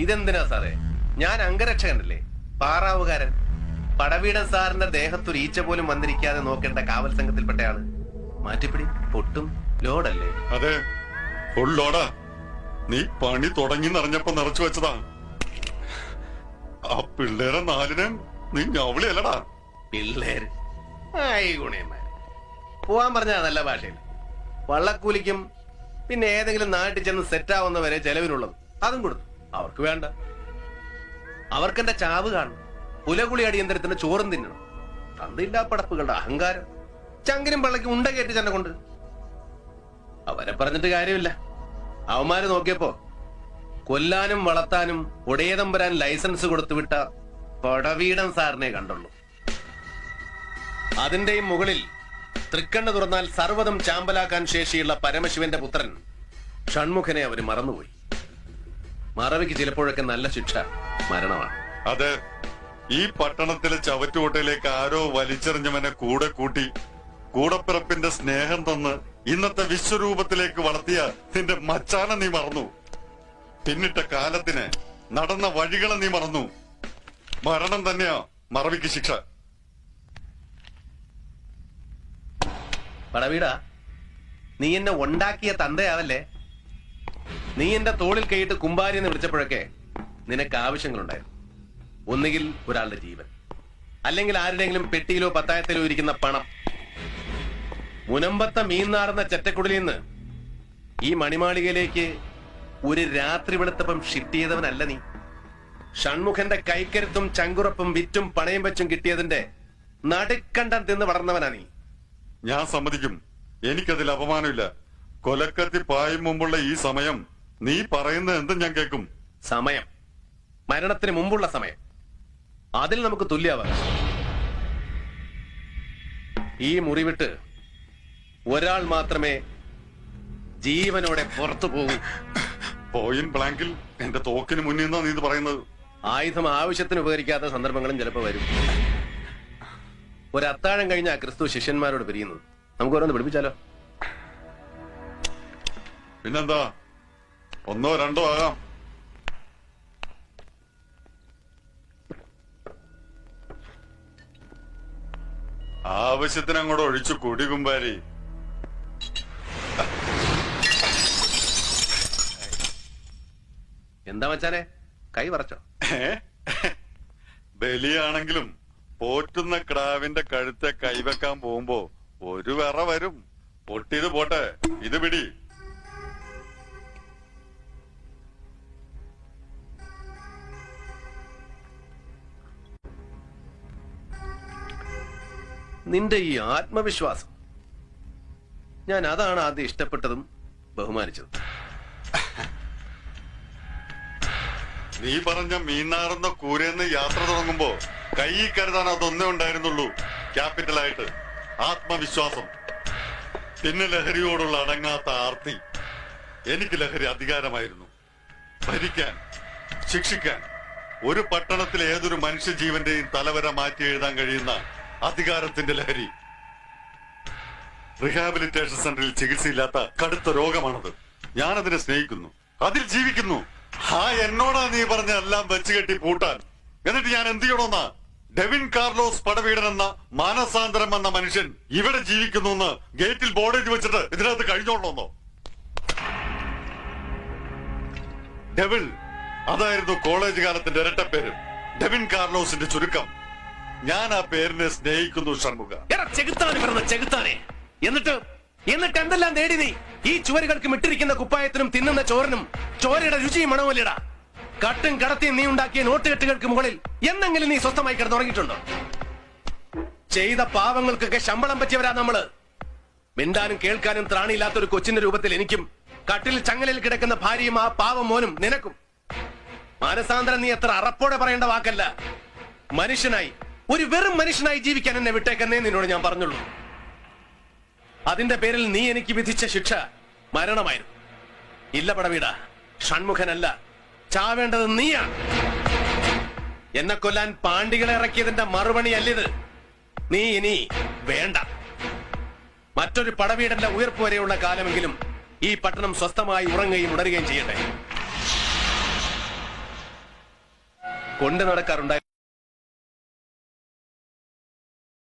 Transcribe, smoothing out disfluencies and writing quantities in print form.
ഇതെന്തിനാ സാറേ? ഞാൻ അംഗരക്ഷകനല്ലേ, പാറാവുകാരൻ. പടവീടൻ സാറിന്റെ ദേഹത്തൊരു ഈച്ച പോലും വന്നിരിക്കാതെ നോക്കേണ്ട കാവൽ സംഘത്തിൽപ്പെട്ടയാള്. മാറ്റിപ്പിടി, പൊട്ടും ലോഡല്ലേ? അതെ, ഫുൾ ലോഡാ. നീ പണി തുടങ്ങി നിറഞ്ഞപ്പോ നിറച്ചു വെച്ചതാ. ആ പിള്ളേരെ നാലിനെ നീ ഞവളിയല്ലടാ. പിള്ളേര് ആയി ഗുണയന്മാര് പോവാൻ പറഞ്ഞാ നല്ല ഭാഷയിൽ. വള്ളക്കൂലിക്കും പിന്നെ ഏതെങ്കിലും നാട്ടിൽ ചെന്ന് സെറ്റാവുന്നവരെ ചെലവിനുള്ളത് അതും കൊടുത്തു. അവർക്ക് വേണ്ട, അവർക്കെന്റെ ചാവ് കാണും. പുലകുളി അടിയന്തരത്തിന് ചോറും തിന്നണം. തന്തില്ലാ പടപ്പുകളുടെ അഹങ്കാരം. ചങ്കിനും പള്ളക്കും ഉണ്ട കയറ്റി തന്നെ കൊണ്ട്. അവരെ പറഞ്ഞിട്ട് കാര്യമില്ല. അവന്മാര് നോക്കിയപ്പോ കൊല്ലാനും വളർത്താനും ഒടേതമ്പരാൻ ലൈസൻസ് കൊടുത്തുവിട്ട പടവീടൻ സാറിനെ കണ്ടുള്ളൂ. അതിന്റെയും മുകളിൽ തൃക്കണ്ണ് തുറന്നാൽ സർവ്വതും ചാമ്പലാക്കാൻ ശേഷിയുള്ള പരമശിവന്റെ പുത്രൻ ഷൺമുഖനെ അവര് മറന്നുപോയി. മറവിക്ക് ചിലപ്പോഴൊക്കെ നല്ല ശിക്ഷ മരണമാണ്. അതെ, ഈ പട്ടണത്തിലെ ചവറ്റുകൊട്ടയിലേക്ക് ആരോ വലിച്ചെറിഞ്ഞവനെ കൂടെ കൂട്ടി കൂടപ്പിറപ്പിന്റെ സ്നേഹം തന്ന് ഇന്നത്തെ വിശ്വരൂപത്തിലേക്ക് വളർത്തിയ നിന്റെ മച്ചാനെ നീ മറന്നു. പിന്നിട്ട കാലത്തിന് നടന്ന വഴികളെ നീ മറന്നു. മരണം തന്നെയാ മറവിക്ക് ശിക്ഷ. പടവീടാ, നീ എന്നെ ഉണ്ടാക്കിയ തന്തയാവല്ലേ? നീ എന്റെ തോളിൽ കൈയിട്ട് കുമ്പാരി എന്ന് വിളിച്ചപ്പോഴൊക്കെ നിനക്ക് ആവശ്യങ്ങളുണ്ടായിരുന്നു. ഒന്നുകിൽ ഒരാളുടെ ജീവൻ, അല്ലെങ്കിൽ ആരുടെയെങ്കിലും പെട്ടിയിലോ പത്തായത്തിലോ ഇരിക്കുന്ന പണം. മുനമ്പത്തെ മീൻനാറുന്ന ചെറ്റക്കുടലിൽ നിന്ന് ഈ മണിമാളികയിലേക്ക് ഒരു രാത്രി വെളുത്തപ്പം ഷിഫ്റ്റ് ചെയ്തവനല്ല നീ. ഷൺമുഖന്റെ കൈക്കരുത്തും ചങ്കുറപ്പും വിറ്റും പണയം വെച്ചും കിട്ടിയതിന്റെ നടുക്കണ്ടം തിന്ന് വളർന്നവനാ നീ. ഞാൻ സമ്മതിക്കും, എനിക്കതിൽ അപമാനമില്ല. കൊലക്കത്തി പായും മുമ്പുള്ള ഈ സമയം നീ പറയുന്നത് എന്തും ഞാൻ കേൾക്കും. സമയം, മരണത്തിന് മുമ്പുള്ള സമയം, അതിൽ നമുക്ക് തുല്യാവകാശം. ഈ മുറിവിട്ട് ഒരാൾ മാത്രമേ ജീവനോടെ പുറത്തു പോകൂ. പോയിന്റ് ബ്ലാങ്കിൽ എന്റെ തോക്കിന് മുന്നിൽ നിന്നാ നീ ഇത് പറയുന്നത്. ആയുധം ആവശ്യത്തിന് ഉപകരിക്കാത്ത സന്ദർഭങ്ങളും ചിലപ്പോ വരും. ഒരു അത്താഴം കഴിഞ്ഞ ക്രിസ്തു ശിഷ്യന്മാരോട് പിരിയുന്നത്. നമുക്ക് ഓരോന്ന് പിടിപ്പിച്ചാലോ? പിന്നെന്താ, ഒന്നോ രണ്ടോ ആകാം. ആവശ്യത്തിന് അങ്ങോട്ട് ഒഴിച്ചു കൂടി കുമ്പാരി. എന്താ മച്ചാനെ, കൈ വറച്ചോ? ബലിയാണെങ്കിലും പോറ്റുന്ന ക്രാവിന്റെ കഴുത്തെ കൈവെക്കാൻ പോകുമ്പോ ഒരു വിറ വരും. പൊട്ടിയത് പോട്ടെ, ഇത് പിടി. നിന്റെ ഈ ആത്മവിശ്വാസം, ഞാൻ അതാണ് ആദ്യം ഇഷ്ടപ്പെട്ടതും ബഹുമാനിച്ചതും. നീ പറഞ്ഞ മീനാറുന്ന കൂരെന്ന് യാത്ര തുടങ്ങുമ്പോ കൈ കരുതാൻ അതൊന്നേ ഉണ്ടായിരുന്നുള്ളൂ, ക്യാപിറ്റലായിട്ട്. ആത്മവിശ്വാസം, പിന്നെ ലഹരിയോടുള്ള അടങ്ങാത്ത ആർത്തി. എനിക്ക് ലഹരി അധികാരമായിരുന്നു. ഭരിക്കാൻ, ശിക്ഷിക്കാൻ, ഒരു പട്ടണത്തിലെ ഏതൊരു മനുഷ്യജീവന്റെയും തലവര മാറ്റി എഴുതാൻ കഴിയുന്ന അധികാരത്തിന്റെ ലഹരി. റീഹാബിലിറ്റേഷൻ സെന്ററിൽ ചികിത്സയില്ലാത്ത കടുത്ത രോഗമാണത്. ഞാനതിനെ സ്നേഹിക്കുന്നു, അതിൽ ജീവിക്കുന്നു. എന്നോടാ നീ പറഞ്ഞ എല്ലാം വെച്ച് കെട്ടി പൂട്ടാൻ. എന്നിട്ട് ഞാൻ എന്ത് ചെയ്യണമെന്നാ? ഡെവിൻ കാർലോസ് പടവീടൻ എന്ന മാനസാന്തരം എന്ന മനുഷ്യൻ ഇവിടെ ജീവിക്കുന്നു എന്ന് ഗേറ്റിൽ ബോർഡ് എഴുതി വെച്ചിട്ട് ഇതിനകത്ത് കഴിഞ്ഞോളണമെന്നോ? ഡെവിൾ, അതായിരുന്നു കോളേജ് കാലത്തിന്റെ ഇരട്ടപ്പേര്. ഡെവിൻ കാർലോസിന്റെ ചുരുക്കം. ഞാൻ ആ പേരിനെ സ്നേഹിക്കുന്നു ഷൺമുഖ. എന്നിട്ട് എന്തെല്ലാം നേടി നീ? ഈ ചുവരുകൾക്ക് മിട്ടിരിക്കുന്ന കുപ്പായത്തിനും തിന്നുന്ന ചോറിനും ചോരയുടെ രുചിയും മണവുമല്ലടാ. കട്ടും കടത്തിയും നീ ഉണ്ടാക്കിയ നോട്ടുകെട്ടുകൾക്ക് മുകളിൽ എന്നെങ്കിലും നീ സ്വസ്ഥമായി കിടന്നുറങ്ങിയിട്ടുണ്ടോ? ചെയ്ത പാവങ്ങൾക്കൊക്കെ ശമ്പളം പറ്റിയവരാ നമ്മള്. മിണ്ടാനും കേൾക്കാനും ത്രാണിയില്ലാത്തൊരു കൊച്ചിന്റെ രൂപത്തിൽ എനിക്കും, കട്ടിൽ ചങ്ങലിൽ കിടക്കുന്ന ഭാര്യയും ആ പാവം മോനും നിനക്കും. മാനസാന്തരം നീ എത്ര അറപ്പോടെ പറയേണ്ട വാക്കല്ല. മനുഷ്യനായി, ഒരു വെറും മനുഷ്യനായി ജീവിക്കാൻ എന്നെ വിട്ടേക്കെന്നേ നിന്നോട് ഞാൻ പറഞ്ഞുള്ളൂ. അതിന്റെ പേരിൽ നീ എനിക്ക് വിധിച്ച ശിക്ഷ മരണമായിരുന്നു. ഇല്ല പടവീടാ, ഷൺമുഖനല്ല, ചാവേണ്ടത് നീയാണ്. എന്നെ കൊല്ലാൻ പാണ്ഡികളെ ഇറക്കിയതിന്റെ മറുപണി അല്ലിത്. നീ ഇനി വേണ്ട. മറ്റൊരു പടവീടന്റെ ഉയർപ്പ് വരെയുള്ള കാലമെങ്കിലും ഈ പട്ടണം സ്വസ്ഥമായി ഉറങ്ങുകയും ഉണരുകയും ചെയ്യട്ടെ. കൊണ്ടു നടക്കാറുണ്ടായി.